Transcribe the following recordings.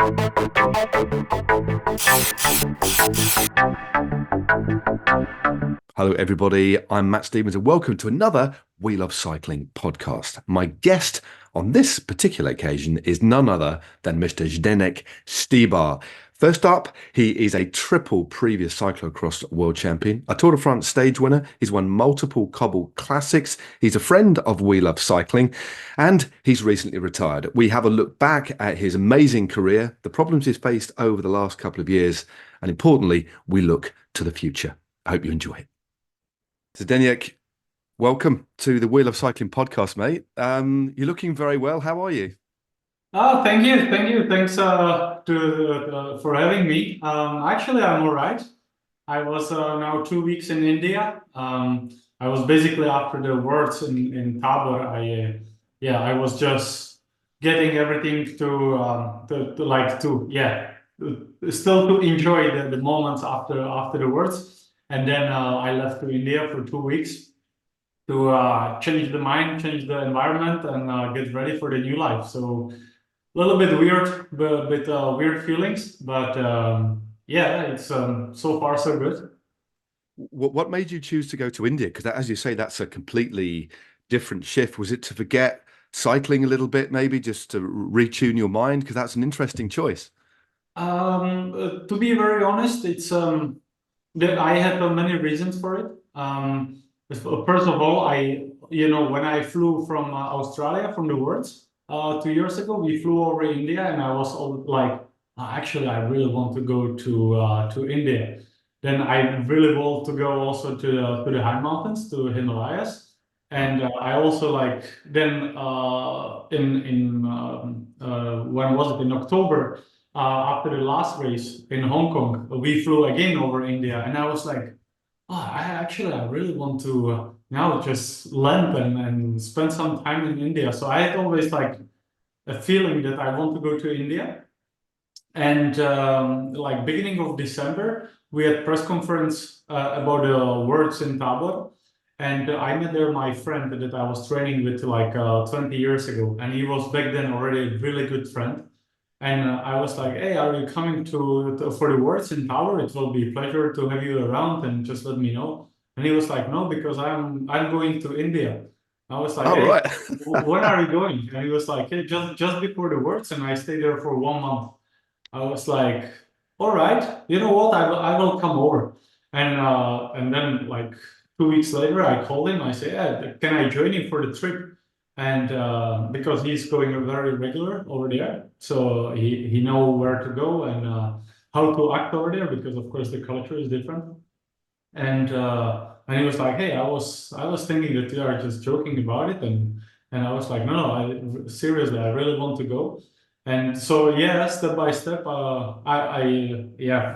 Hello, everybody. I'm Matt Stevens, and welcome to another We Love Cycling podcast. My guest on this particular occasion is none other than Mr. Zdeněk Štybar. First up, he is a triple previous cyclo-cross world champion, a Tour de France stage winner. He's won multiple Cobble Classics. He's a friend of We Love Cycling, and he's recently retired. We have a look back at his amazing career, the problems he's faced over the last couple of years, and importantly, we look to the future. I hope you enjoy it. Zdeněk, welcome to the Wheel of Cycling podcast, mate. You're looking very well. How are you? Oh, thank you. Thanks for having me. Actually, I'm all right. I was now 2 weeks in India. I was basically after the Worlds in Tabor. I was just getting everything still to enjoy the moments after the Worlds. And then I left to India for 2 weeks to change the mind, change the environment, and get ready for the new life. So a little bit weird, weird feelings, but it's so far so good. What made you choose to go to India? Because as you say, that's a completely different shift. Was it to forget cycling a little bit, maybe just to retune your mind? Because that's an interesting choice. To be very honest, it's I had many reasons for it. First of all, when I flew from Australia from the Worlds 2 years ago, we flew over India, and I was all like, actually, I really want to go to India. Then I really want to go also to the high mountains, to Himalayas, and I also when was it, in October, after the last race in Hong Kong, we flew again over India, and I was like, I really want to now just land and spend some time in India. So I had always a feeling that I want to go to India. And beginning of December, we had press conference about the Worlds in Tabor. And I met there my friend that I was training with 20 years ago. And he was back then already a really good friend. And I was like, hey, are you coming for the Worlds in Tabor? It will be a pleasure to have you around, and just let me know. And he was like, no, because I'm going to India. I was like, hey, right. When are you going? And he was like, hey, just before the Worlds, and I stayed there for 1 month. I was like, all right, you know what? I will come over. And then 2 weeks later, I called him. I said, yeah, can I join you for the trip? And because he's going very regular over there, so he know where to go and how to act over there, because of course the culture is different. And he was like, hey, I was thinking that you are just joking about it, and I was like, no, seriously, I really want to go. And so step by step,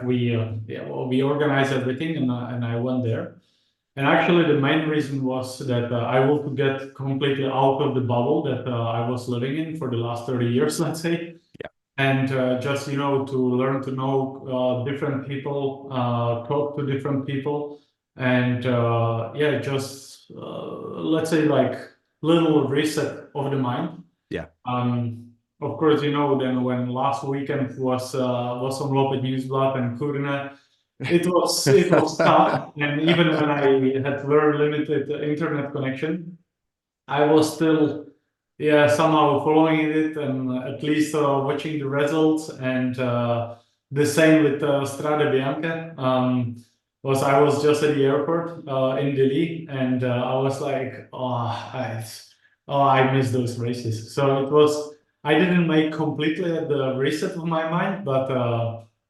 we organized everything, and I went there. And actually, the main reason was that I want to get completely out of the bubble that I was living in for the last 30 years, let's say. Yeah. And just, to learn to know different people, talk to different people. And let's say little reset of the mind. Yeah. Of course, then when last weekend was on Lopet Newsblad and Kurne, it was tough, and even when I had very limited internet connection, I was still somehow following it, and at least watching the results. And the same with Strade Bianche. I was just at the airport in Delhi, and I was like, I miss those races. So I didn't make completely the reset of my mind, but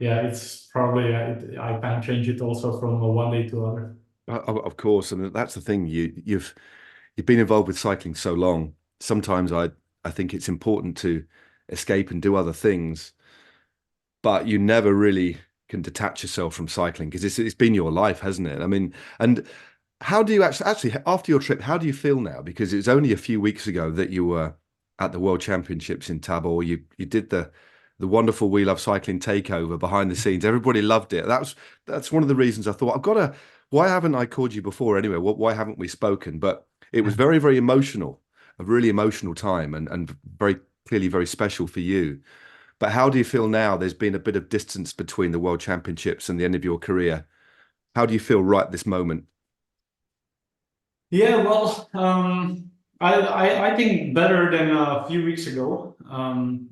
it's probably I can change it also from one day to other. Of course, and that's the thing. You've been involved with cycling so long. Sometimes I think it's important to escape and do other things, but you never really can detach yourself from cycling, because it's been your life, hasn't it? I mean, and how do you actually after your trip, how do you feel now? Because it's only a few weeks ago that you were at the World Championships in Tabor. You did the wonderful We Love Cycling takeover behind the scenes. Everybody loved it. That's one of the reasons I thought, why haven't I called you before anyway? Why haven't we spoken? But it was very, very emotional, a really emotional time, and very clearly very special for you. But how do you feel now? There's been a bit of distance between the World Championships and the end of your career. How do you feel right this moment? Yeah, well, I think better than a few weeks ago,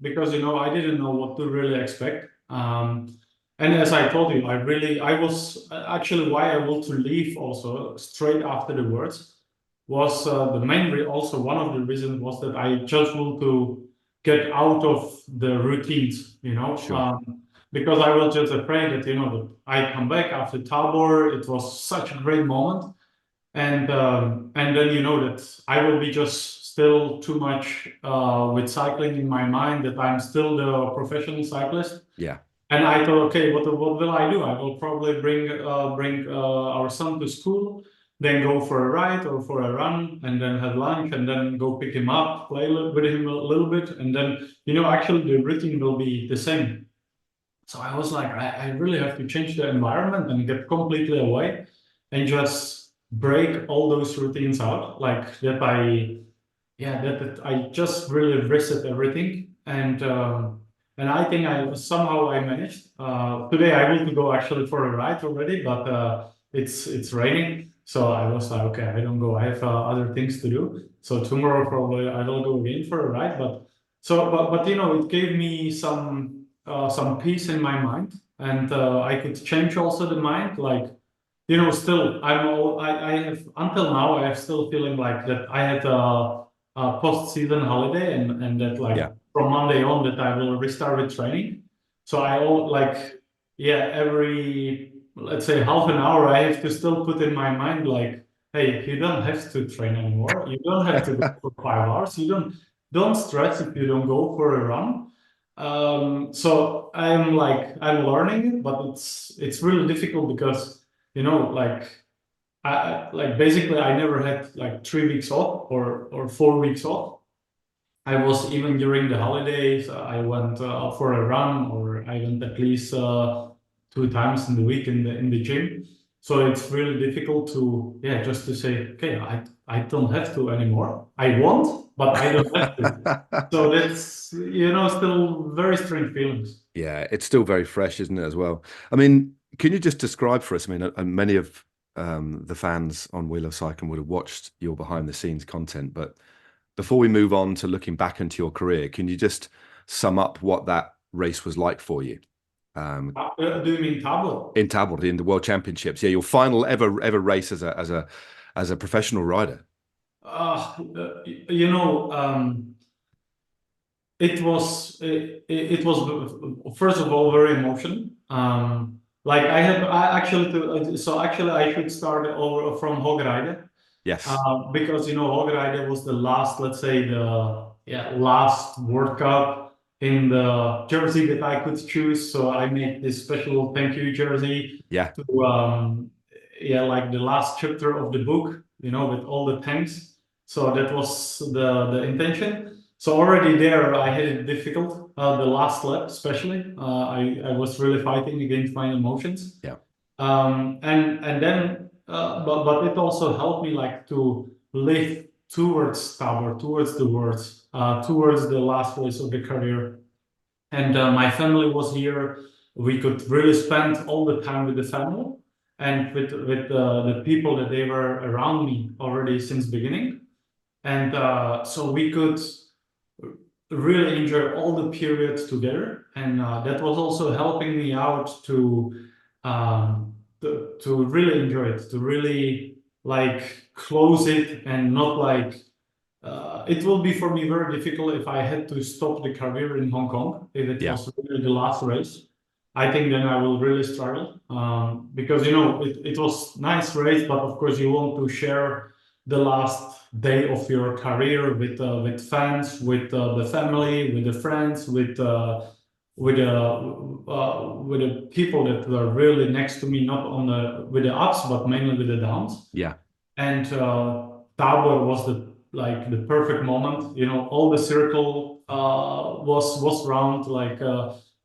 because I didn't know what to really expect. And as I told you, I was actually why I want to leave also straight after the words was the main also one of the reasons was that I just want to get out of the routines, Sure. because I was just afraid that that I come back after Tabor. It was such a great moment, and then that I will be just still too much with cycling in my mind, that I'm still the professional cyclist. Yeah. And I thought, okay, what will I do? I will probably bring our son to school, then go for a ride or for a run, and then have lunch, and then go pick him up, play with him a little bit, and then actually the routine will be the same. So I was like, I really have to change the environment and get completely away, and just break all those routines out, like that. That I just really reset everything, and I think I managed. Today I will to go actually for a ride already, but it's raining, so I was like, okay, I don't go. I have other things to do. So tomorrow probably I will go again for a ride. But it gave me some peace in my mind, and I could change also the mind, like. Still, I have until now, I have still feeling like that I had a post-season holiday, and that like Yeah. from Monday on that I will restart with training. So I all like, yeah, every, let's say, half an hour, I have to still put in my mind like, hey, you don't have to train anymore. You don't have to go for 5 hours. You don't stress if you don't go for a run. So I'm learning it, but it's really difficult because like like basically I never had like 3 weeks off or 4 weeks off. I was even during the holidays, I went for a run, or I went at least 2 times in the week in the gym. So it's really difficult to, yeah, just to say, okay, I don't have to anymore. I want, but I don't have to. So that's still very strange feelings. Yeah, it's still very fresh, isn't it, as well? I mean, can you just describe for us? I mean, many of the fans on Wheel of Cycling would have watched your behind the scenes content, but before we move on to looking back into your career, can you just sum up what that race was like for you? Do you mean Tabor? In Tabor, in the World Championships. Yeah, your final ever race as a professional rider. Uh, you know, it was first of all very emotional. Like I actually so actually I should start over from Hogreide, Yes. because Hogreide was the last, let's say, the last World Cup in the jersey that I could choose. So I made this special thank you jersey Yeah. to like the last chapter of the book, with all the thanks. So that was the intention. So already there, I had it difficult. The last lap, especially, I was really fighting against my emotions. Yeah. And then, but it also helped me like to live towards Tabor, towards the words, towards the last race of the career. And my family was here. We could really spend all the time with the family and with the people that they were around me already since beginning. And so we could really enjoy all the periods together, and that was also helping me out to really enjoy it, to really like close it, and not like it will be for me very difficult if I had to stop the career in Hong Kong, if it Yeah. was really the last race. I think then I will really struggle, because it was nice race, but of course you want to share the last day of your career with fans, with the family, with the friends, with the people that were really next to me, not on the with the ups, but mainly with the downs. Yeah. And Tabor was the perfect moment. All the circle was round. Like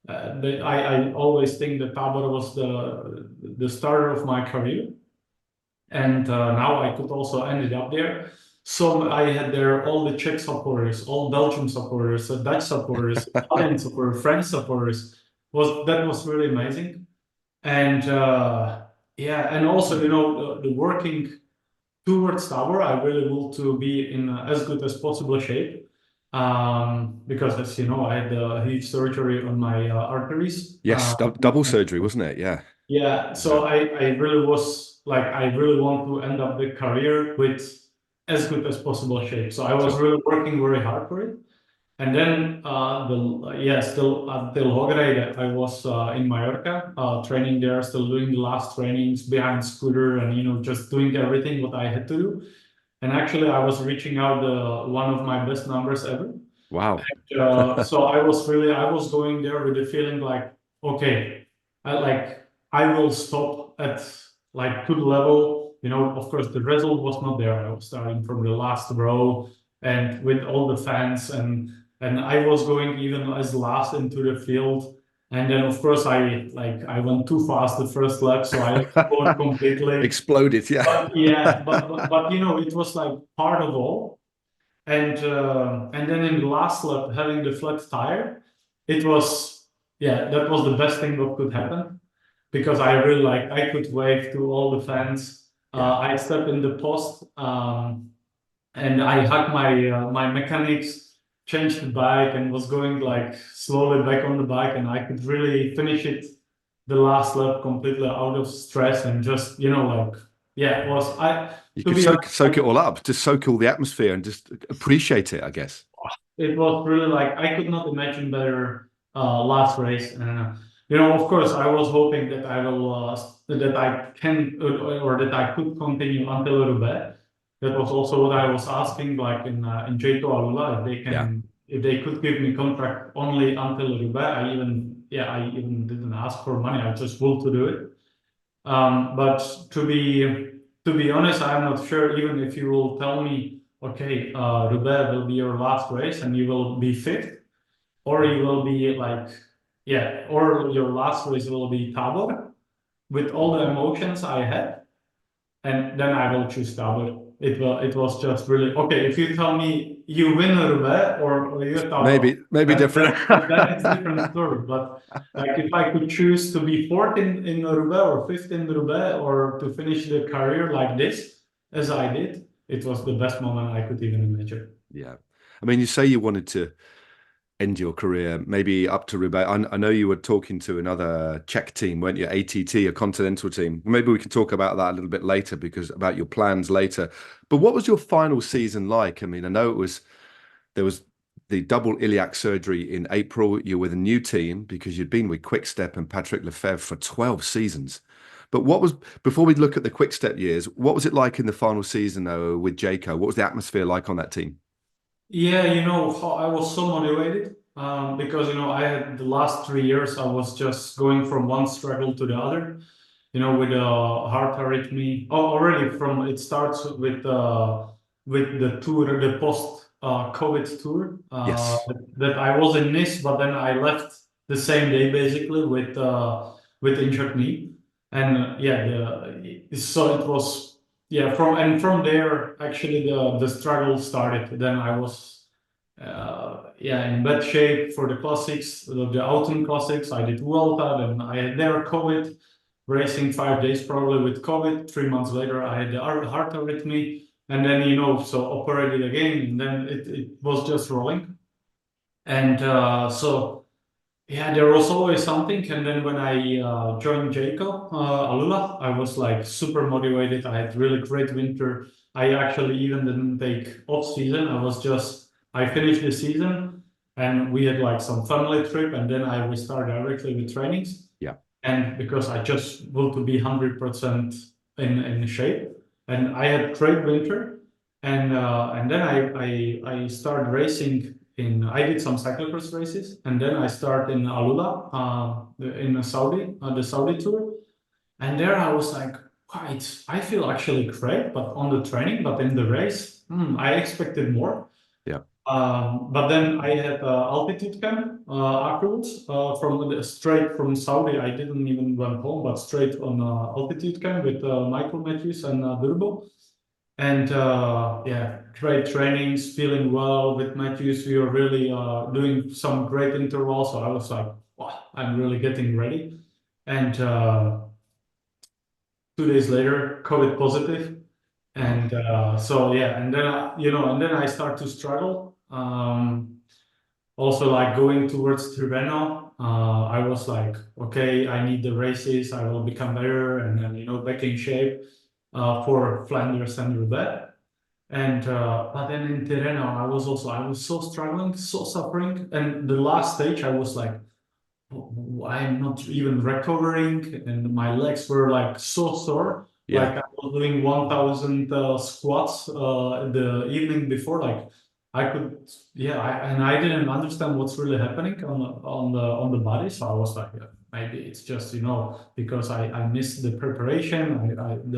I always think that Tabor was the starter of my career, and now I could also end it up there. So I had there all the Czech supporters, all Belgian supporters, Dutch supporters, Italian supporters, French supporters. That was really amazing. And yeah, and also, you know, the working towards Tabor, I really want to be in as good as possible shape. Because as you know, I had a huge surgery on my arteries. Yes, double surgery, wasn't it? Yeah. Yeah, so I really was like, I really want to end up the career with as good as possible shape. So I was really working very hard for it. And then still until Hogreide, I was in Mallorca, training there, still doing the last trainings behind scooter and, you know, just doing everything what I had to do. And actually I was reaching out one of my best numbers ever. Wow. So I was going there with the feeling like, okay, I will stop at like good level. You know, of course the result was not there. I was starting from the last row and with all the fans and I was going even as last into the field. And then of course I went too fast the first lap, so I exploded completely. Exploded, yeah. But yeah, but you know, it was like part of all. And then in the last lap, having the flat tire, it was, yeah, that was the best thing that could happen because I really like, I could wave to all the fans. I stepped in the post and I hugged my mechanics, changed the bike and was going like slowly back on the bike, and I could really finish it the last lap completely out of stress and just, you know, like, yeah, it was, You to could be soak it all up, just soak all the atmosphere and just appreciate it, I guess. it was really like, I could not imagine better last race. You know, of course, I was hoping that I will that I can or that I could continue until Roubaix. That was also what I was asking, like in Jato Alula, if they can, if they could give me contract only until Roubaix. I even didn't ask for money. I just want to do it. But to be honest, I'm not sure. Even if you will tell me, okay, Roubaix will be your last race and you will be fifth, or you will be like, yeah, or your last race will be Tabor, with all the emotions I had, and then I will choose Tabor. It was just really okay. If you tell me you win a Roubaix or you Tabor, Maybe different. that is different story. But like if I could choose to be fourth in Roubaix or fifth in Roubaix or to finish the career like this as I did, it was the best moment I could even imagine. Yeah. I mean, you say you wanted to end your career, maybe up to Roubaix. I know you were talking to another Czech team, weren't you? ATT, a continental team. Maybe we can talk about that a little bit later because about your plans later. But what was your final season like? I mean, I know there was the double iliac surgery in April. You're with a new team because you'd been with Quick-Step and Patrick Lefevre for 12 seasons. But before we look at the Quick-Step years, what was it like in the final season though with Jaco? What was the atmosphere like on that team? Yeah, you know, I was so motivated because, you know, I had the last 3 years, I was just going from one struggle to the other, you know, with heart arrhythmia. Oh, already from it starts with the tour, the post COVID tour Yes. that I was in Nice, but then I left the same day basically with injured knee, and so it was. Yeah, from there actually the struggle started. Then I was in bad shape for the classics, the autumn classics. I did Vuelta, then I had there COVID, racing 5 days probably with COVID. 3 months later, I had the heart arrhythmia, and then, you know, so operated again, and then it was just rolling. And so yeah, there was always something. And then when I joined Jacob Alula, I was like super motivated. I had really great winter. I actually even didn't take off season. I finished the season and we had like some family trip, and then I restarted directly with trainings. Yeah. And because I just want to be 100% in shape, and I had great winter. And then I started racing I did some cyclo-cross races, and then I started in Alula, in Saudi, the Saudi tour. And there I was like, wow, I feel actually great, but on the training, but in the race, I expected more. Yeah. But then I had altitude camp afterwards, straight from Saudi. I didn't even went home, but straight on altitude camp with Michael Matthews and Durbo. And yeah, great trainings, feeling well with Matthews. We were really doing some great intervals. So I was like, wow, I'm really getting ready. And 2 days later, COVID positive. And so yeah, and then and then I start to struggle. Also, like going towards Triveno, I was like, okay, I need the races. I will become better, and then back in shape for Flanders and Roubaix. And but then in Tirreno, I was so struggling, so suffering. And the last stage, I was like, I'm not even recovering, and my legs were like so sore. Yeah. Like I was doing 1,000 squats the evening before. Like I could, yeah, and I didn't understand what's really happening on the body. So I was like, yeah, maybe it's just because I missed the preparation,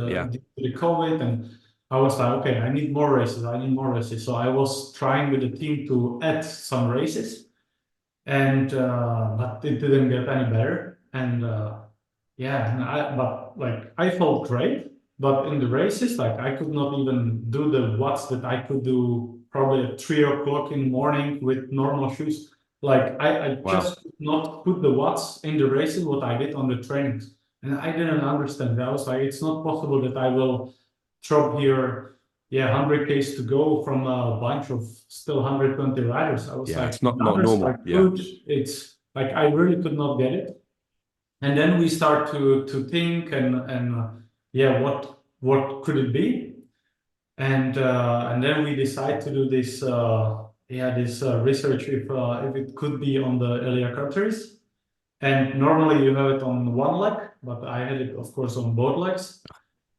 Yeah. the COVID, and I was like, okay, I need more races. I need more races. So I was trying with the team to add some races, and but it didn't get any better. And yeah, but like I felt great, but in the races, like I could not even do the watts that I could do probably at 3 o'clock in the morning with normal shoes. Like I Wow. just could not put the watts in the races what I did on the trainings, and I didn't understand. I was like, it's not possible that I will drop here, yeah, 100 Ks to go from a bunch of still 120 riders. I was Yeah. like, It's not numbers are normal. Yeah. good. It's like I really could not get it. And then we start to think and yeah, what could it be? And then we decide to do this research if it could be on the iliac arteries. And normally you have it on one leg, but I had it, of course, on both legs.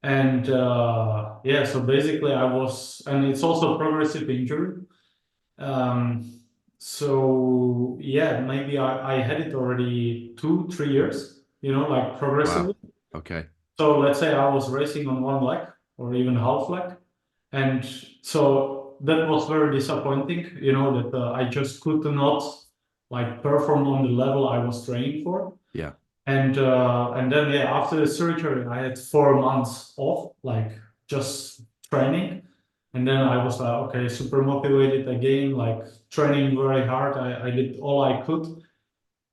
And yeah, so basically and it's also progressive injury. Um, so yeah, maybe I had it already 2, 3 years, like Wow. progressively. Okay. So let's say I was racing on one leg or even half leg. And so that was very disappointing, that I just could not like perform on the level I was training for. Yeah. And then yeah, after the surgery, I had 4 months off, like just training. And then I was like, okay, super motivated again, like training very hard. I did all I could.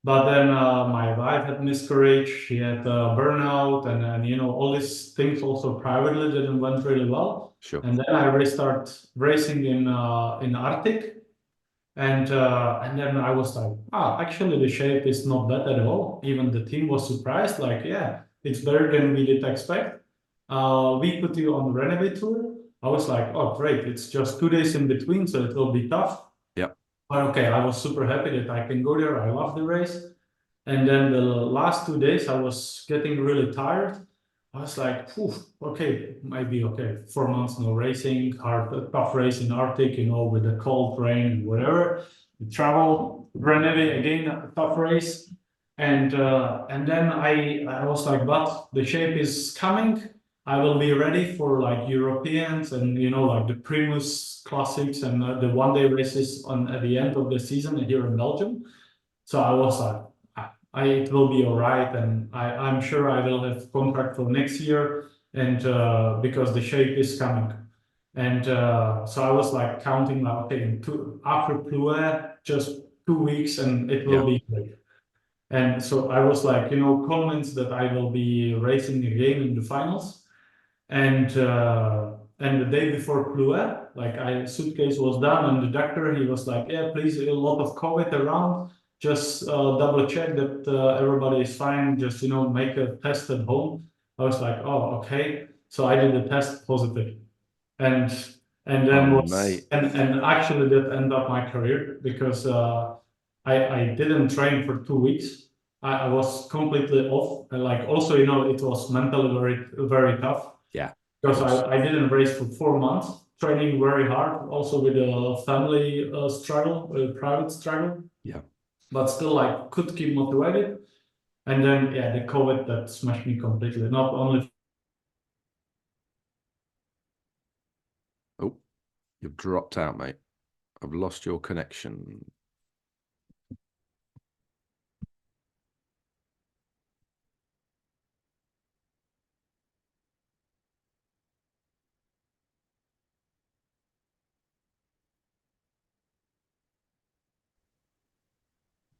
But then my wife had miscarriage, she had burnout, and all these things also privately didn't went really well. Sure. And then I restart racing in Arctic, and then I was like, actually the shape is not bad at all. Even the team was surprised, like, yeah, it's better than we did expect. We put you on the Renegade tour. I was like, oh great, it's just 2 days in between, so it will be tough. Yeah. But okay, I was super happy that I can go there. I love the race. And then the last 2 days, I was getting really tired. I was like, phew, okay, maybe okay. 4 months no racing, hard, tough race in Arctic, with the cold rain and whatever. We travel, Reneve again, a tough race. And then I was like, but the shape is coming. I will be ready for like Europeans and like the Primus Classics and the one-day races at the end of the season here in Belgium. So I was like, it will be all right, and I'm sure I will have contract for next year, and because the shape is coming. And so I was like counting like, okay, after Plouay, just 2 weeks, and it will Yeah. be great. And so I was like, convinced that I will be racing again in the finals. And the day before Plouay, like suitcase was done, and the doctor he was like, yeah, please, a lot of COVID around. Just double check that everybody is fine. Just make a test at home. I was like, oh, okay. So I did the test positive, and and Oh, then mate. and actually that ended up my career because I didn't train for 2 weeks. I was completely off. And like also, it was mentally very very tough Yeah. Of because course. I didn't race for 4 months, training very hard, also with a family struggle, a private struggle, Yeah. but still I could keep motivated. And then yeah, the COVID that smashed me completely. Not only Oh, you've dropped out, mate. I've lost your connection.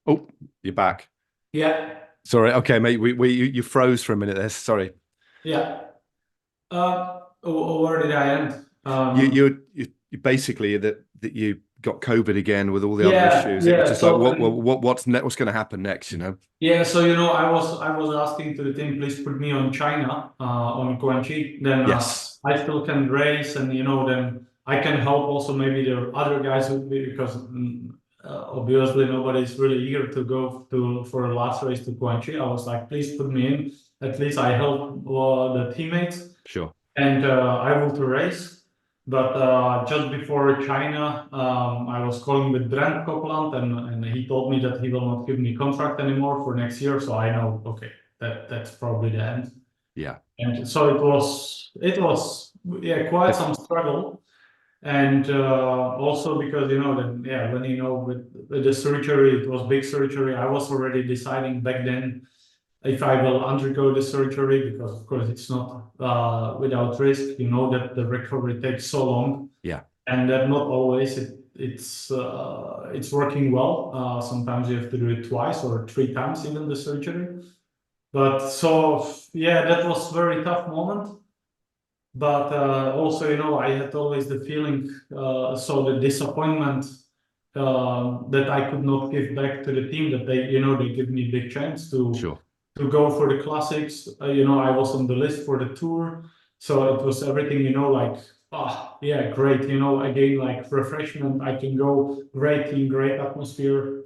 Oh, you're back. Yeah, Sorry. Okay, mate. You froze for a minute there. Sorry. yeah. Where did I end? You basically that you got COVID again with all the other Yeah, issues. It was yeah. just like So what's going to happen next? You know? yeah, so I was asking to the team, please put me on China, on Guangxi. Then Yes. I still can race, and then I can help also maybe the other guys because obviously nobody's really eager to go to for a last race to Guangxi. I was like, please put me in. At least I help the teammates. Sure. And I will to race. But just before China, I was calling with Brent Copeland, and he told me that he will not give me contract anymore for next year. So I know, okay, that's probably the end. Yeah. And so it was yeah, quite some struggle. And also because then yeah, when with the surgery, it was big surgery. I was already deciding back then if I will undergo the surgery, because of course it's not without risk. You know that the recovery takes so long, Yeah. and that not always it's working well. Sometimes you have to do it twice or three times even the surgery. But so yeah, that was very tough moment. But also, I had always the feeling, so the disappointment that I could not give back to the team, that they give me big chance Sure. to go for the classics. I was on the list for the tour, so it was everything. Like yeah, great. Again, like refreshment. I can go, great team, great atmosphere,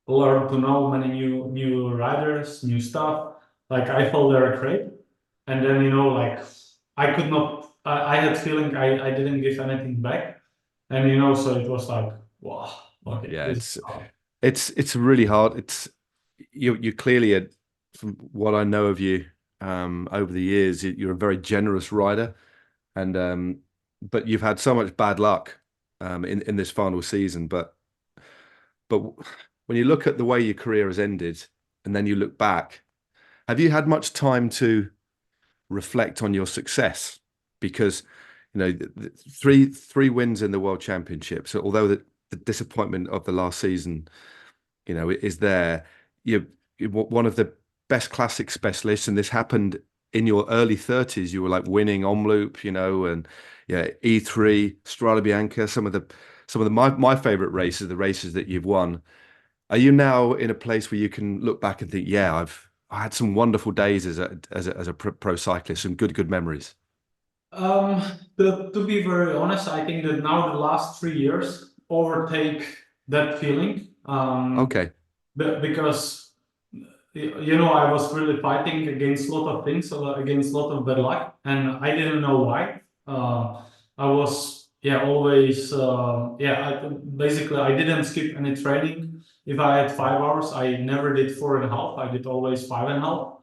learn to know many new riders, new stuff. Like I felt very great, and then like I could not. I had feeling I didn't give anything back, and so it was like wow, okay, Yeah. this is It's really hard. You clearly from what I know of you over the years, you're a very generous rider, and but you've had so much bad luck in this final season. But when you look at the way your career has ended, and then you look back, have you had much time to reflect on your success? Because three wins in the World Championship. So although the disappointment of the last season, is there, you're one of the best classic specialists, and this happened in your early 30s. You were like winning Omloop, and yeah, E3, Strada Bianca, some of the my favorite races, the races that you've won. Are you now in a place where you can look back and think, yeah, I had some wonderful days as a pro cyclist, some good memories. um to be very honest, I think that now the last 3 years overtake that feeling. Okay. Because I was really fighting against a lot of things, against a lot of bad luck, and I didn't know why. I was yeah always basically I didn't skip any training. If I had 5 hours, I never did 4.5. I did always 5.5,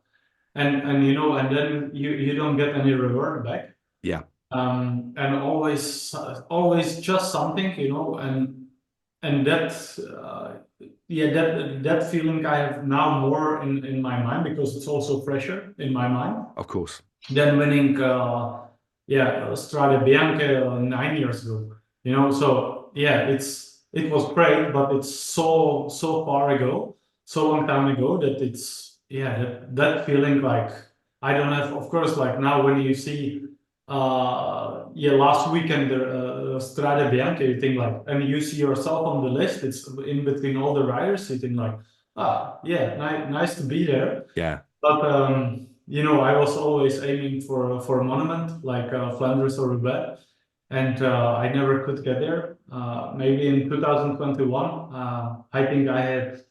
and then you don't get any reward back. Yeah. And always just something, and that yeah, that feeling I have now more in my mind, because it's also fresher in my mind Of course. than winning Strade Bianche 9 years ago. So yeah, it was great, but it's so far ago, so long time ago, that it's yeah, that feeling, like I don't have, of course, like now when you see last weekend the Strade Bianche, you think like, and you see yourself on the list, it's in between all the riders, you think like, yeah, nice to be there. Yeah. But I was always aiming for a monument like Flanders or Roubaix, and I never could get there. Maybe in 2021, I think I had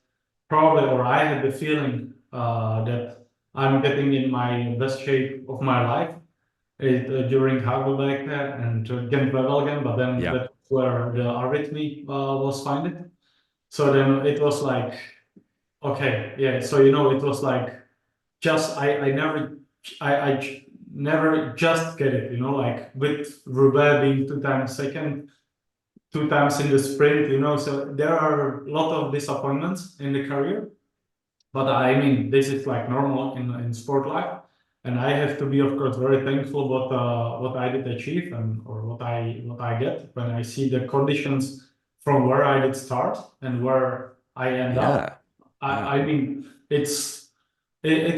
the feeling that I'm getting in my best shape of my life during Hagelbeck and Gent-Wevelgem, but then Yeah. that's where the arrhythmia was found. So then it was like, okay, yeah. So it was like just I never just get it. Like with Roubaix being 2 times second, 2 times in the sprint. So there are a lot of disappointments in the career. But I mean, this is like normal in sport life, and I have to be, of course, very thankful what I did achieve, and or what I get when I see the conditions from where I did start and where I end Yeah. up. I mean, it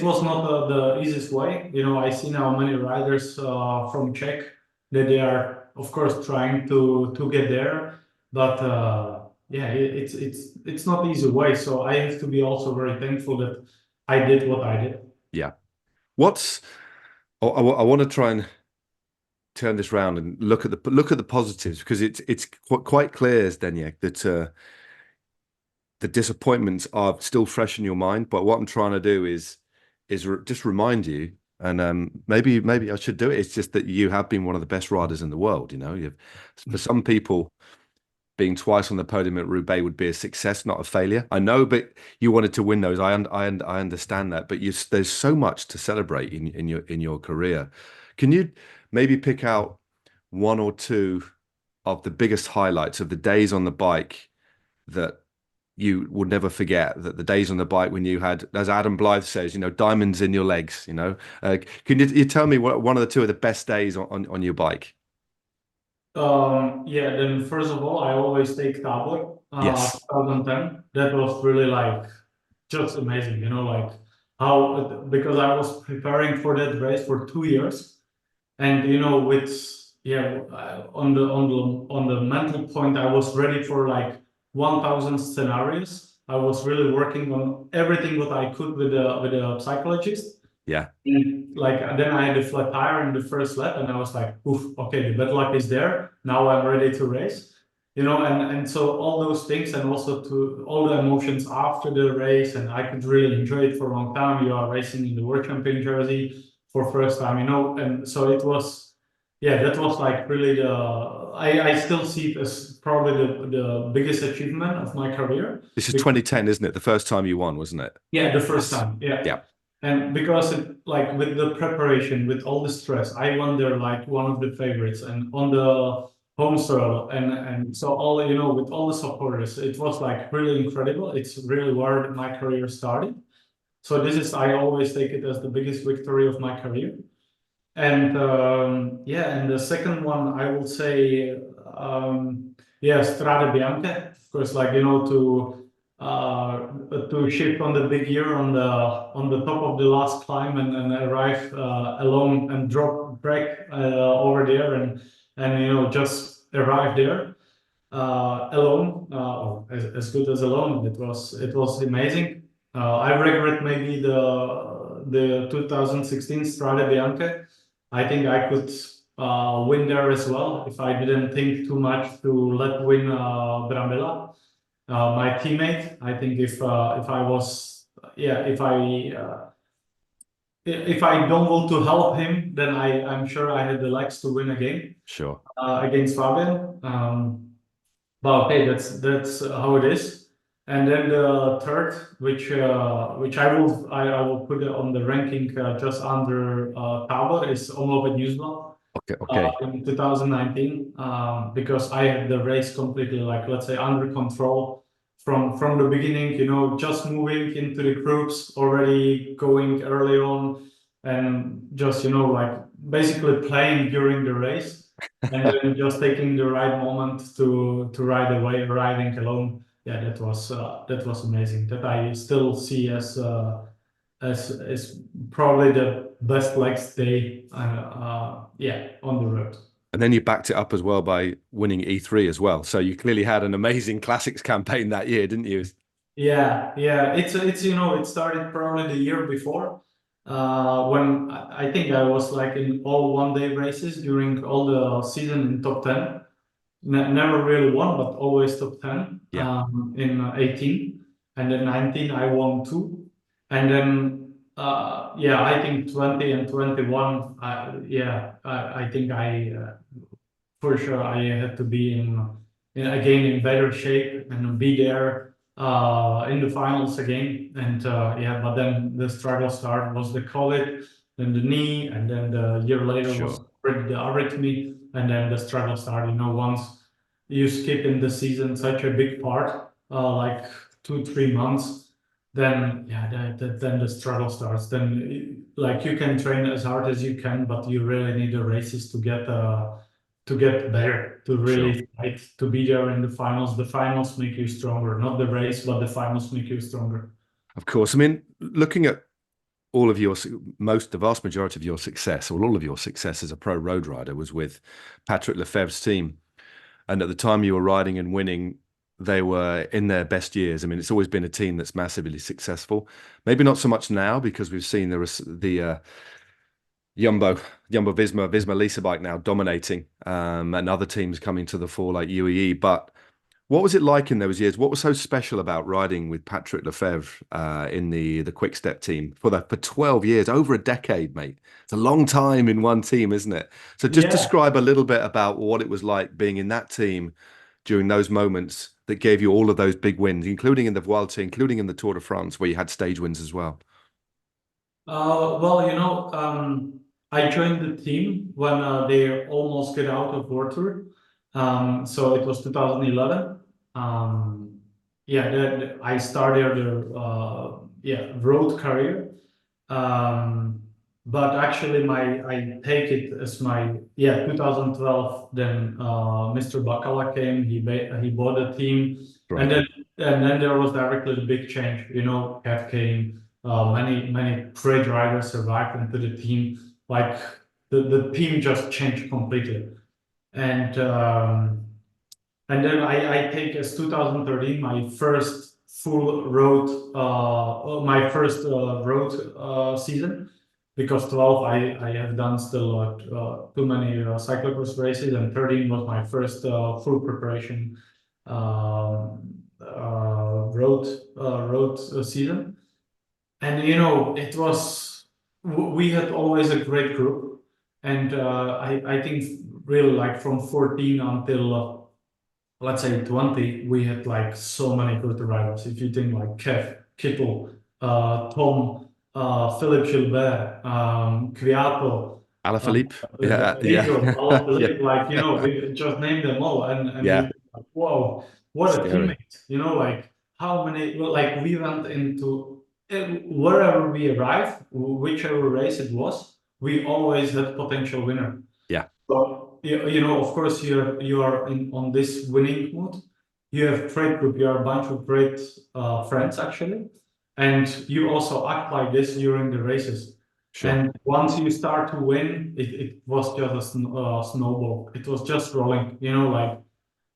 was not the easiest way. You know, I see now many riders from Czech that they are, of course, trying to get there, but yeah, it's not easy way. So I have to be also very thankful that I did what I did. Yeah. What's I want to try and turn this round and look at the positives, because it's quite clear, Zdeněk, that the disappointments are still fresh in your mind. But what I'm trying to do is just remind you, and maybe I should do it. It's just that you have been one of the best riders in the world. You know, for some people, being twice on the podium at Roubaix would be a success, not a failure. I know, but you wanted to win those. I understand that, but there's so much to celebrate in your career. Can you maybe pick out one or two of the biggest highlights of the days on the bike that you would never forget? That the days on the bike when you had, as Adam Blythe says, you know, diamonds in your legs. You know, can you tell me what one of the two of the best days on your bike? Yeah, then first of all, I always take Tabor, Yes. 2010. That was really like just amazing, you know, like how, because I was preparing for that race for 2 years. And you know, with yeah, on the mental point, I was ready for like 1,000 scenarios. I was really working on everything what I could with the psychologist. Yeah. And like then I had a flat tire in the first lap, and I was like, "Oof, okay, the bad luck is there. Now I'm ready to race." You know, and so all those things, and also to all the emotions after the race, and I could really enjoy it for a long time. You are racing in the World Champion jersey for first time, you know, and so it was, yeah, that was like really I still see it as probably the biggest achievement of my career. This is 2010, isn't it? The first time you won, wasn't it? Yeah, the first Yes. time. Yeah. Yeah. And because it like with the preparation, with all the stress, I won there like one of the favorites and on the home soil and so all, you know, with all the supporters, it was like really incredible. It's really where my career started. So this is, I always take it as the biggest victory of my career. And yeah, and the second one I will say, yeah, Strade Bianche, of course, like you know, to shift on the big gear on the top of the last climb and arrive alone and drop back over there and you know just arrive there alone, or as good as alone. It was amazing. I regret maybe the 2016 Strade Bianche. I think I could win there as well if I didn't think too much to let win Brambilla, my teammate. I think if I was, yeah, if I don't want to help him, then I'm sure I had the legs to win again Sure. against Fabian. But okay, that's how it is. And then the third, which I will put it on the ranking just under Tabor, is Omloop Nieuwsblad Okay. in 2019, because I had the race completely, like let's say, under control from the beginning. You know, just moving into the groups, already going early on, and just you know like basically playing during the race, and then just taking the right moment to ride away, riding alone. Yeah, that was amazing. That I still see as probably the best legs day. Yeah, on the road. And then you backed it up as well by winning E3 as well. So you clearly had an amazing classics campaign that year, didn't you? Yeah, yeah. It's you know it started probably the year before, when I think I was like in all one-day races during all the season in top 10. Never really won, but always top 10 Yeah. in 18. And then 19, I won two. And then, yeah, I think 20 and 21, yeah, I think for sure, I had to be again in better shape and be there in the finals again. And yeah, but then the struggle started was the COVID, then the knee, and then the year later was Sure. the arrhythmia, and then the struggle started. You know, once you skip in the season such a big part, like 2 3 months, then yeah, then the struggle starts. Then like you can train as hard as you can, but you really need the races to get better, to Sure. really fight, to be there in the finals. The finals make you stronger, not the race, but the finals make you stronger. Of course. I mean, looking at all of your the vast majority of your success, or all of your success as a pro road rider, was with Patrick Lefevere's team. And at the time you were riding and winning, they were in their best years. I mean, it's always been a team that's massively successful. Maybe not so much now because we've seen the Visma Lisa bike now dominating, and other teams coming to the fore like UAE. But what was it like in those years? What was so special about riding with Patrick Lefevere in the Quick Step team for 12 years, over a decade, mate? It's a long time in one team, isn't it? So just Yeah. describe a little bit about what it was like being in that team during those moments that gave you all of those big wins, including in the Vuelta, including in the Tour de France, where you had stage wins as well. Well, I joined the team when they almost get out of World Tour. So it was 2011. I started the road career. But actually, I take it as my 2012. Then Mr. Bacala came. He bought a team, Right. and then there was directly the big change. Kev came. Many great drivers survived into the team. Like the team just changed completely. And then I take as 2013 my first full road, road season, because 12 I have done still too many cyclocross races, and 13 was my first full preparation road season. And it was we had always a great group, and I think really like from 14 until let's say 20, we had like so many good riders. If you think like Kev, Kittel, Tom, Philippe Gilbert, Kwiato, Alaphilippe. Yeah, Pedro, yeah. Alaphilippe, like we just named them all, and we Yeah. think like, whoa, what a Scary. teammate! Like how many? Well, like we went into wherever we arrived, whichever race it was, we always had potential winner. Yeah. So of course, you are on this winning mood. You have great group. You are a bunch of great friends actually, and you also act like this during the races. Sure. And once you start to win, it was just a snowball. It was just rolling. Like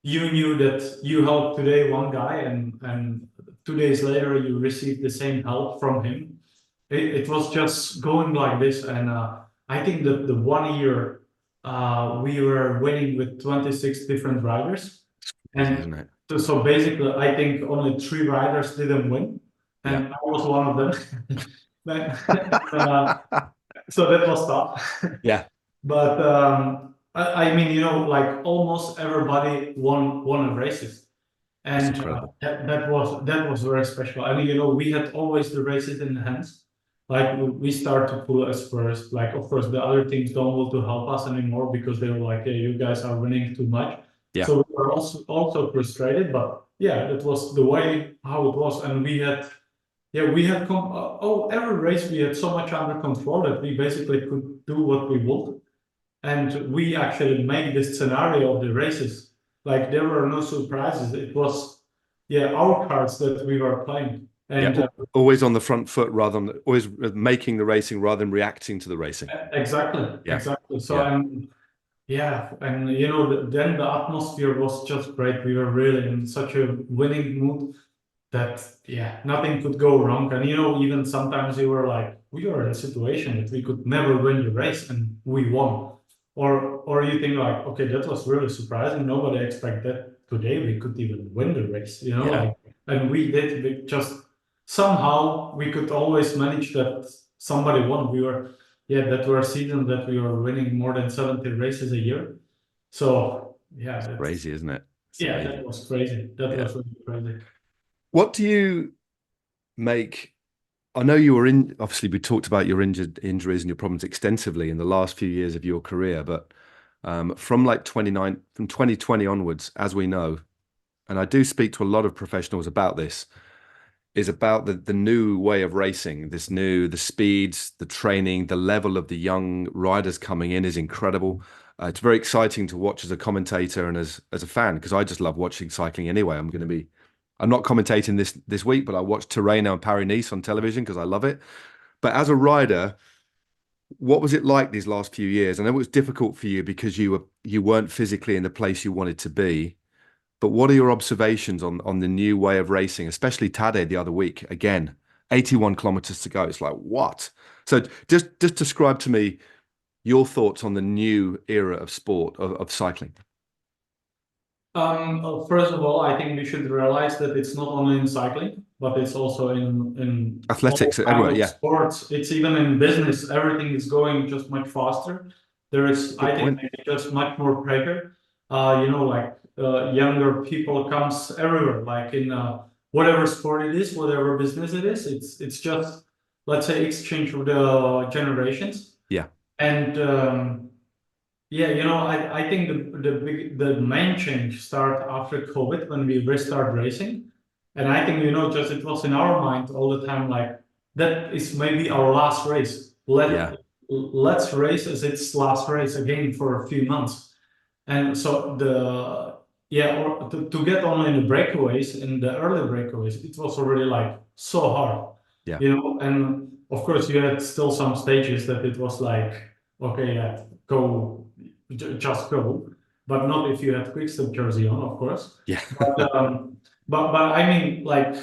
you knew that you helped today one guy, and 2 days later you received the same help from him. It was just going like this, and I think that the 1 year we were winning with 26 different riders, Easy, and isn't it? so basically I think only 3 riders didn't win, Yeah. and I was one of them. So that was tough. Yeah. But I mean, like almost everybody won a races, That's and incredible. that was very special. I mean, we had always the races in the hands. Like we start to pull us first. Like of course the other teams don't want to help us anymore because they were like, "Hey, you guys are winning too much." Yeah. So we were also frustrated. But yeah, that was the way how it was, and we had every race we had so much under control that we basically could do what we want, and we actually made this scenario of the races. Like there were no surprises. It was our cards that we were playing, Yeah. and Always on the front foot rather than always making the racing rather than reacting to the racing. exactly, Yeah. exactly. So Yeah. and then the atmosphere was just great. We were really in such a winning mood that nothing could go wrong. And even sometimes you were like, we were in a situation that we could never win the race, and we won. Or you think like, okay, that was really surprising. Nobody expected today we could even win the race. Yeah. And we did. We just somehow we could always manage that somebody won. That were seasons that we were winning more than 70 races a year. So Crazy, isn't it? It's that was crazy. That Yeah. was really crazy. What do you make? I know you were in, obviously, we talked about your injuries and your problems extensively in the last few years of your career, but from 2020 onwards, as we know, and I do speak to a lot of professionals about this, is about the new way of racing, the speeds, the training, the level of the young riders coming in is incredible. It's very exciting to watch as a commentator and as a fan, because I just love watching cycling anyway. I'm going to be I'm not commentating this week, but I watched Tirreno and Paris-Nice on television because I love it. But as a rider, what was it like these last few years? I know it was difficult for you because you weren't physically in the place you wanted to be. But what are your observations on the new way of racing, especially Tade the other week? Again, 81 kilometers to go. It's like, what? So just describe to me your thoughts on the new era of sport of cycling. First of all, I think we should realize that it's not only in cycling, but it's also in all Athletics kinds everywhere, of yeah. sports. It's even in business. Everything is going just much faster. There is, Good I think, point. maybe just much more pressure. Like younger people comes everywhere, like in whatever sport it is, whatever business it is. It's just, let's say, exchange of the generations. Yeah, And yeah, I think the main change start after COVID when we restart racing. And I think, just it was in our mind all the time, like that is maybe our last race. yeah, Let's race as its last race again for a few months. And so or to get on in the breakaways, in the early breakaways, it was already like so hard, yeah, and of course you had still some stages that it was like, okay, yeah, go, just go, but not if you had quickstep jersey on, of course. yeah, But I mean, like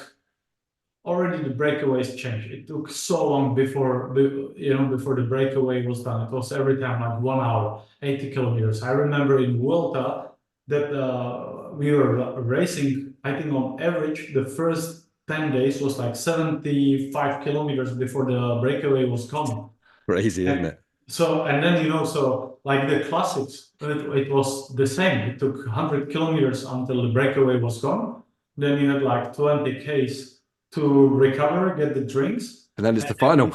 already the breakaways changed. It took so long before the breakaway was done. It was every time like 1 hour, 80 kilometers. I remember in Vuelta that we were racing, I think on average, the first 10 days was like 75 kilometers before the breakaway was gone. crazy, isn't And it? so, and then, so like the classics, it was the same. It took 100 kilometers until the breakaway was gone. Then you had like 20 Ks to recover, get the drinks. And then it's the final.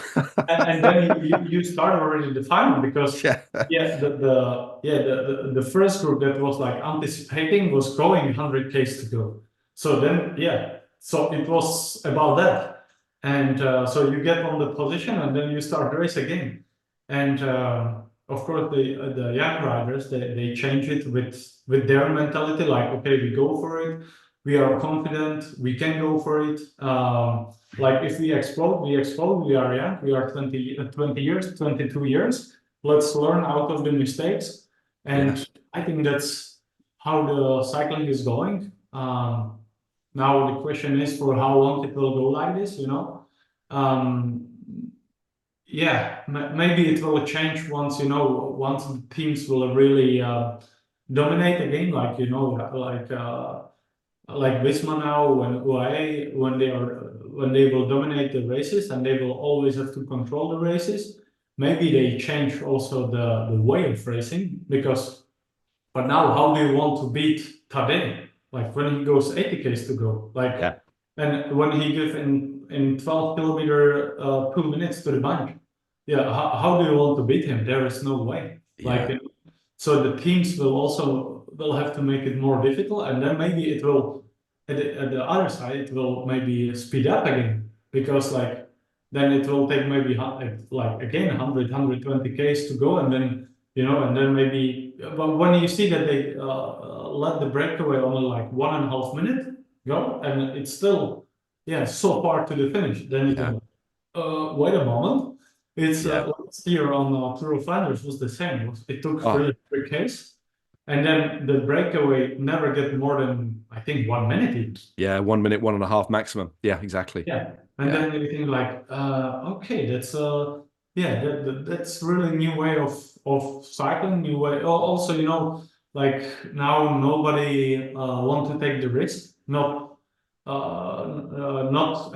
And then you start already the final because Yeah, yeah, the first group that was like anticipating was going 100 Ks to go. So then, yeah, so it was about that. And so you get on the position and then you start the race again. And of course, the young riders, they change it with their mentality, like, okay, we go for it. We are confident, we can go for it. Like if we explode, we explode. We are young, we are 20 years, 22 years. Let's learn out of the mistakes. yeah, And I think that's how the cycling is going. Now the question is for how long it will go like this, Um, yeah, maybe it will change once, once the teams will really dominate again, like, like Visma now, when UAE, when they will dominate the races and they will always have to control the races. Maybe they change also the way of racing because, but now how do you want to beat Tadej? Like when he goes 80 Ks to go, like, yeah, and when he gives in 12 kilometer 2 minutes to the bank, yeah, how do you want to beat him? There is no way. Like, yeah, so the teams will have to make it more difficult, and then maybe it will at the other side it will maybe speed up again because like then it will take maybe like again 100 Ks to go, and then and then maybe but when you see that they let the breakaway only like 1.5 minute go and it's still so far to the finish, then you yeah, go wait a moment. It's yeah. last year on Tour of Flanders was the same. It took Oh, really 3 Ks, and then the breakaway never get more than I think 1 minute each. yeah. 1 minute, 1.5 maximum. Yeah, exactly. Yeah, and Yeah, then you think like, okay, that's that's really new way of cycling, new way. Also, like now nobody want to take the risk, not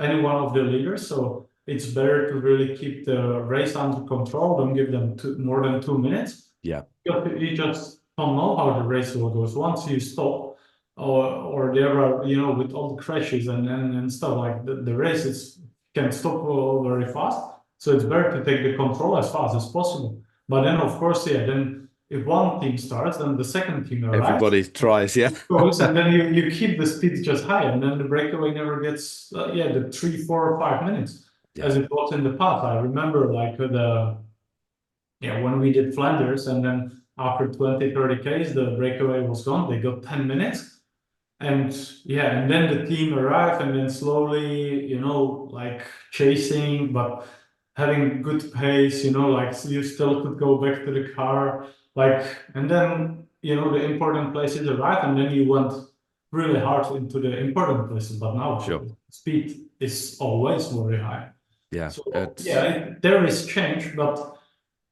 any one of the leaders. So it's better to really keep the race under control. Don't give them more than 2 minutes. yeah, You just don't know how the race will go. So once you stop, or there are, with all the crashes and stuff, like the race can stop very fast. So it's better to take the control as fast as possible. But then, of course, yeah, then if one team starts, then the second team arrives, everybody tries. Yeah, goes, and then you keep the speed just high, and then the breakaway never gets the 3, 4, or 5 minutes yeah, as it was in the past. I remember like when we did Flanders, and then after 20, 30 Ks, the breakaway was gone. They got 10 minutes. and yeah, and then the team arrived, and then slowly, you know, like chasing, but having good pace, you know, like so you still could go back to the car, like, and then, you know, the important places arrive, and then you went really hard into the important places. But now Sure. speed is always very high. Yeah. So yeah, there is change, but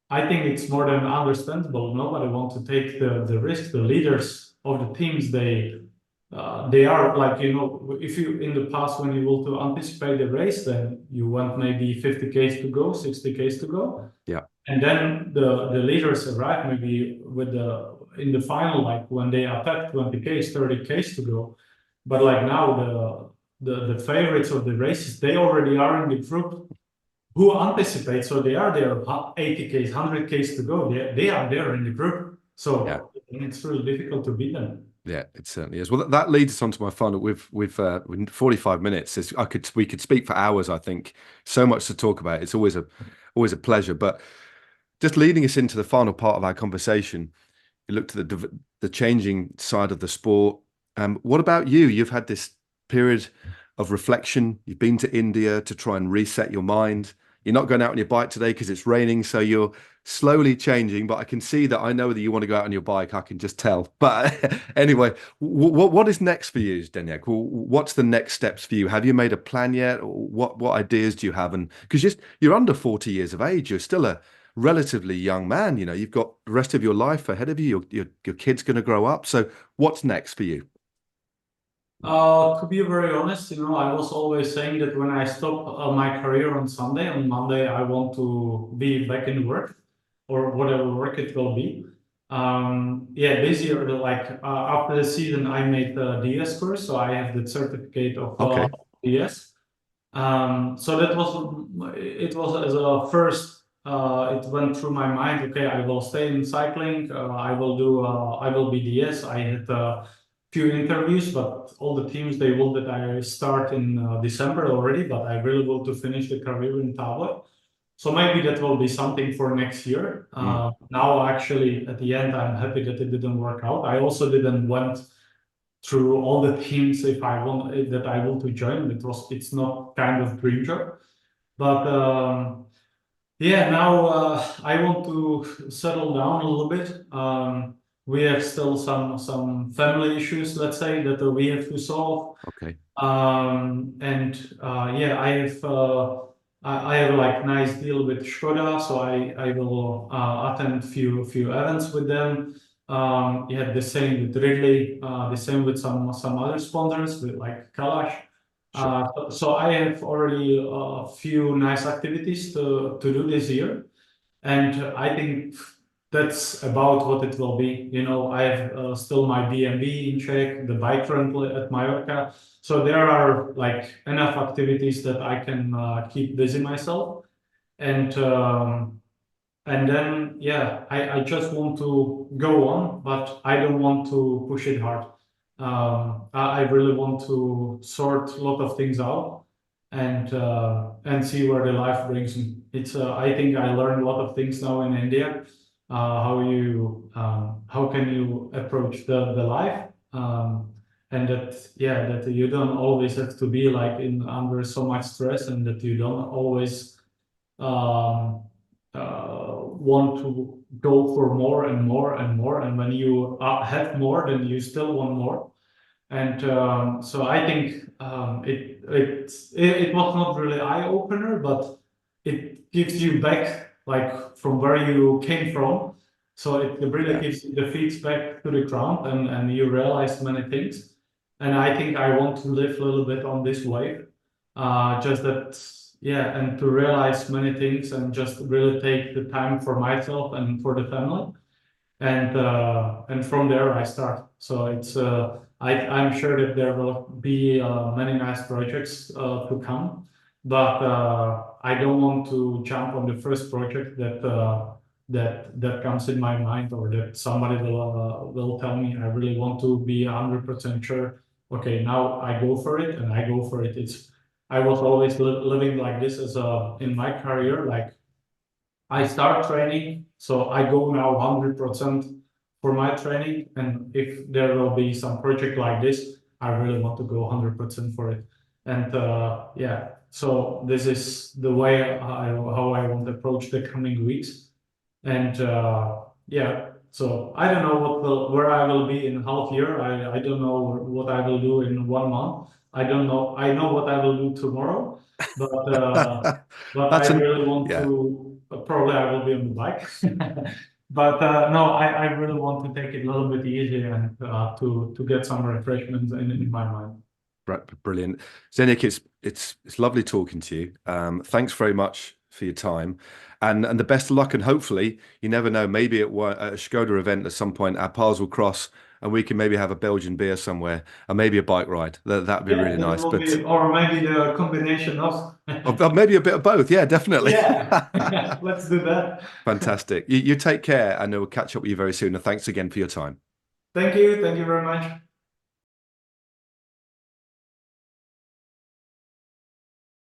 I think it's more than understandable. Nobody wants to take the risk. The leaders of the teams, they are like, you know, if you in the past when you want to anticipate the race, then you want maybe 50 k's to go, 60 k's to go, Yeah. and then the leaders arrive maybe with the in the final, like when they attack 20 k's, 30 k's to go. But like now the favorites of the races, they already are in the group who anticipate, so they are there 80 k's, 100 k's to go. They are there in the group, so Yeah. it's really difficult to beat them. Yeah, it certainly is. Well, that leads us on to my final. With 45 minutes, we could speak for hours. I think so much to talk about. It's always a pleasure. But just leading us into the final part of our conversation, you looked at the changing side of the sport. What about you? You've had this period of reflection. You've been to India to try and reset your mind. You're not going out on your bike today because it's raining, so you're slowly changing. But I can see that I know that you want to go out on your bike. I can just tell. But anyway, what is next for you, Zdeněk? What's the next steps for you? Have you made a plan yet? Or what ideas do you have? And because you're under 40 years of age, you're still a relatively young man. You know, you've got the rest of your life ahead of you. Your kid's going to grow up. So what's next for you? To be very honest, you know, I was always saying that when I stop my career on Monday, I want to be back in work or whatever work it will be. Yeah, this year, like after the season, I made the DS course, so I have the certificate of Okay. DS. So that was it was as a first. It went through my mind. Okay, I will stay in cycling. I will do. I will be DS. I had few interviews, but all the teams they will that I start in December already. But I really want to finish the career in Tabor. So maybe that will be something for next year. Now, actually, at the end, I'm happy that it didn't work out. I also didn't went through all the teams if I want that I want to join. It's not kind of dream job, but yeah, now I want to settle down a little bit. We have still some family issues, let's say, that we have to solve. Okay. And yeah, I have like nice deal with Skoda, so I will attend few events with them. Yeah, the same with Ridley, the same with some other sponsors with like Kalash. Sure. So I have already a few nice activities to do this year, and I think that's about what it will be. You know, I have still my B&B in Czech, the bike rental at Mallorca. So there are like enough activities that I can keep busy myself. And then, yeah, I just want to go on, but I don't want to push it hard. I really want to sort a lot of things out and see where the life brings me. It's I think I learned a lot of things now in India. How can you approach the life, and that yeah, that you don't always have to be like in under so much stress, and that you don't always um, want to go for more and more and more. And when you have more, then you still want more. And so I think it was not really eye opener, but it gives you back like from where you came from. So it really gives you the feet back to the ground, and you realize many things. And I think I want to live a little bit on this wave. Just that, yeah, and to realize many things and just really take the time for myself and for the family. And from there I start. So it's I'm sure that there will be many nice projects to come, but I don't want to jump on the first project that comes in my mind, or that somebody will tell me. I really want to be 100% sure. Okay, now I go for it, and I go for it. I was always living like this as in my career, like I start training, so I go now 100% for my training. And if there will be some project like this, I really want to go 100% for it. And yeah, so this is the way how I want to approach the coming weeks. And yeah, so I don't know where I will be in half year. I don't know what I will do in 1 month. I don't know. I know what I will do tomorrow, but I That's really want yeah. to. Probably I will be on the bike. But no, I really want to take it a little bit easy and to get some refreshments in my mind. Brilliant. Zdeněk, it's lovely talking to you. Thanks very much for your time, and the best of luck. And hopefully, you never know, maybe at a Skoda event at some point, our paths will cross, and we can maybe have a Belgian beer somewhere, and maybe a bike ride. That'd be Yeah, really that nice. will But be, or maybe the combination of. or maybe a bit of both. Yeah, definitely. Yeah, let's do that. Fantastic. You take care, and we'll catch up with you very soon. And thanks again for your time. Thank you. Thank you very much.